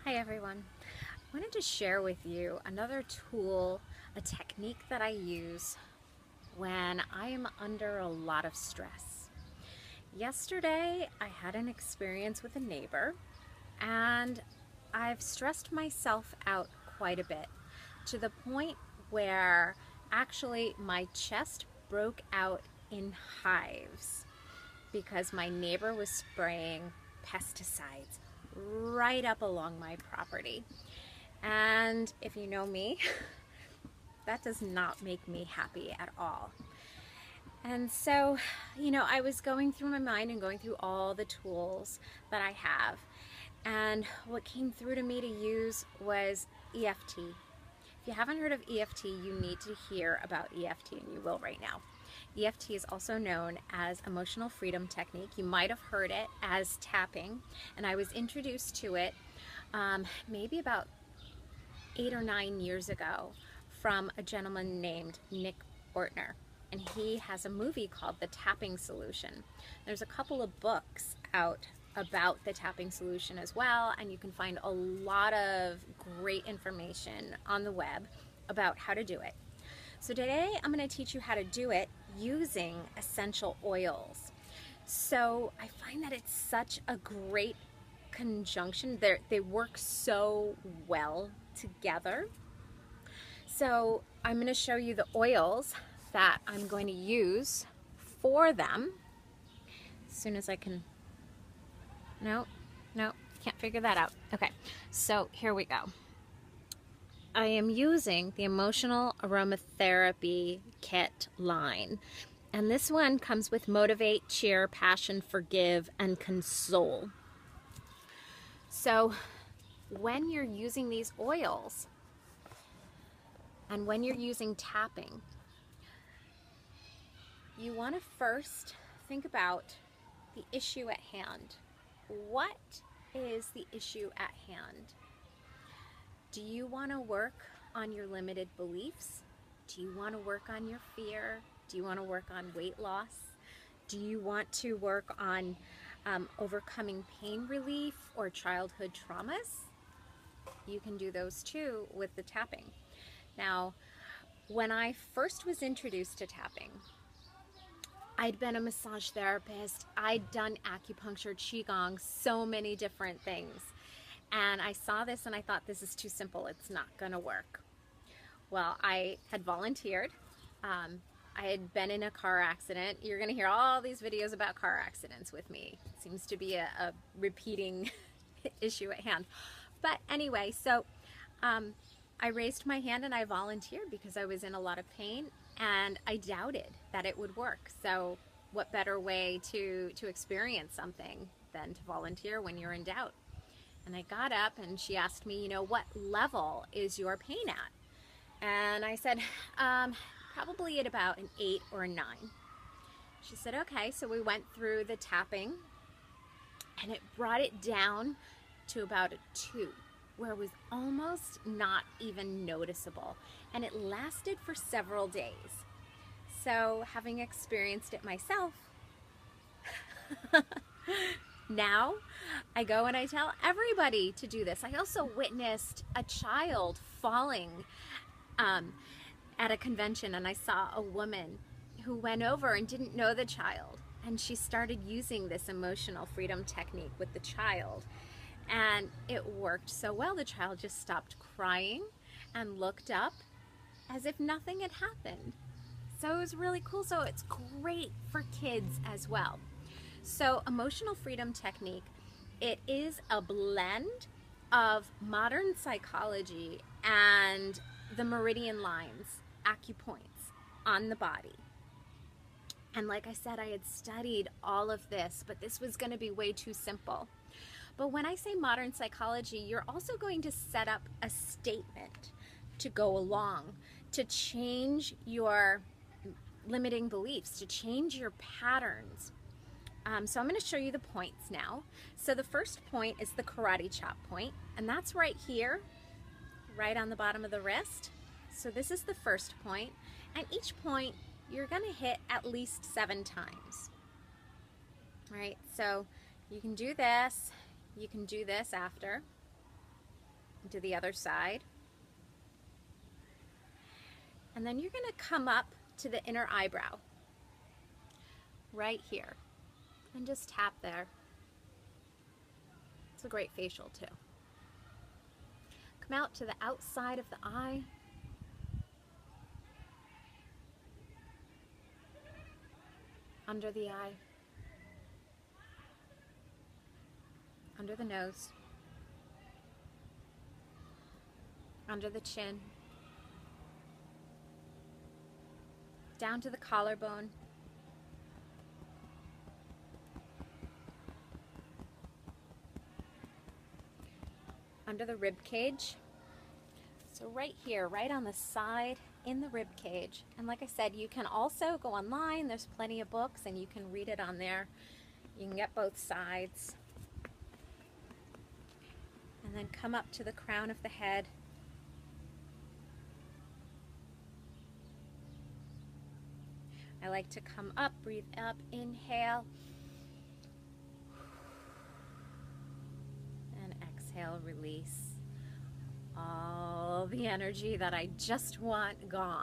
Hi everyone. I wanted to share with you another tool, a technique that I use when I am under a lot of stress. Yesterday I had an experience with a neighbor and I've stressed myself out quite a bit to the point where actually my chest broke out in hives because my neighbor was spraying pesticides right up along my property. And if you know me, that does not make me happy at all. And so, I was going through my mind and going through all the tools that I have. And what came through to me to use was EFT. If you haven't heard of EFT, you need to hear about EFT, and you will right now. EFT is also known as Emotional Freedom Technique. You might have heard it as tapping, and I was introduced to it maybe about 8 or 9 years ago from a gentleman named Nick Ortner, and he has a movie called The Tapping Solution. There's a couple of books out about the tapping solution as well, and you can find a lot of great information on the web about how to do it. So today I'm going to teach you how to do it using essential oils. So I find that it's such a great conjunction. They work so well together. So I'm going to show you the oils that I'm going to use for them as soon as I can. No, can't figure that out. Okay, so here we go. I am using the Emotional Aromatherapy Kit line. And this one comes with Motivate, Cheer, Passion, Forgive, and Console. So when you're using these oils and when you're using tapping, you want to first think about the issue at hand. What is the issue at hand? Do you want to work on your limited beliefs? Do you want to work on your fear? Do you want to work on weight loss? Do you want to work on overcoming pain relief or childhood traumas? You can do those too with the tapping. Now, when I first was introduced to tapping, I'd been a massage therapist, I'd done acupuncture, qigong, so many different things. And I saw this and I thought, this is too simple, it's not gonna work. Well, I had volunteered. I had been in a car accident. You're gonna hear all these videos about car accidents with me. It seems to be a repeating issue at hand. But anyway, so I raised my hand and I volunteered because I was in a lot of pain and I doubted that it would work. So what better way to experience something than to volunteer when you're in doubt? And I got up and she asked me, what level is your pain at? And I said, probably at about an 8 or a 9. She said, okay. So we went through the tapping and it brought it down to about a 2, where it was almost not even noticeable. And it lasted for several days. So having experienced it myself, now I go and I tell everybody to do this. I also witnessed a child falling at a convention, and I saw a woman who went over and didn't know the child, and she started using this emotional freedom technique with the child, and it worked so well. The child just stopped crying and looked up as if nothing had happened. So it was really cool. So it's great for kids as well. So Emotional Freedom Technique, it is a blend of modern psychology and the meridian lines, acupoints on the body. And like I said, I had studied all of this, but this was going to be way too simple. But when I say modern psychology, you're also going to set up a statement to go along, to change your limiting beliefs, to change your patterns. So I'm going to show you the points now. So the first point is the karate chop point, and that's right here, right on the bottom of the wrist. So this is the first point, and each point you're going to hit at least 7 times. All right, so you can do this after. Do the other side. And then you're going to come up to the inner eyebrow, right here, and just tap there. It's a great facial too. Come out to the outside of the eye. Under the eye. Under the nose. Under the chin. Down to the collarbone. Under the rib cage. So right here, right on the side in the rib cage. And like I said, you can also go online. There's plenty of books and you can read it on there. You can get both sides. And then come up to the crown of the head. I like to come up, breathe up, inhale, and exhale, release all the energy that I just want gone.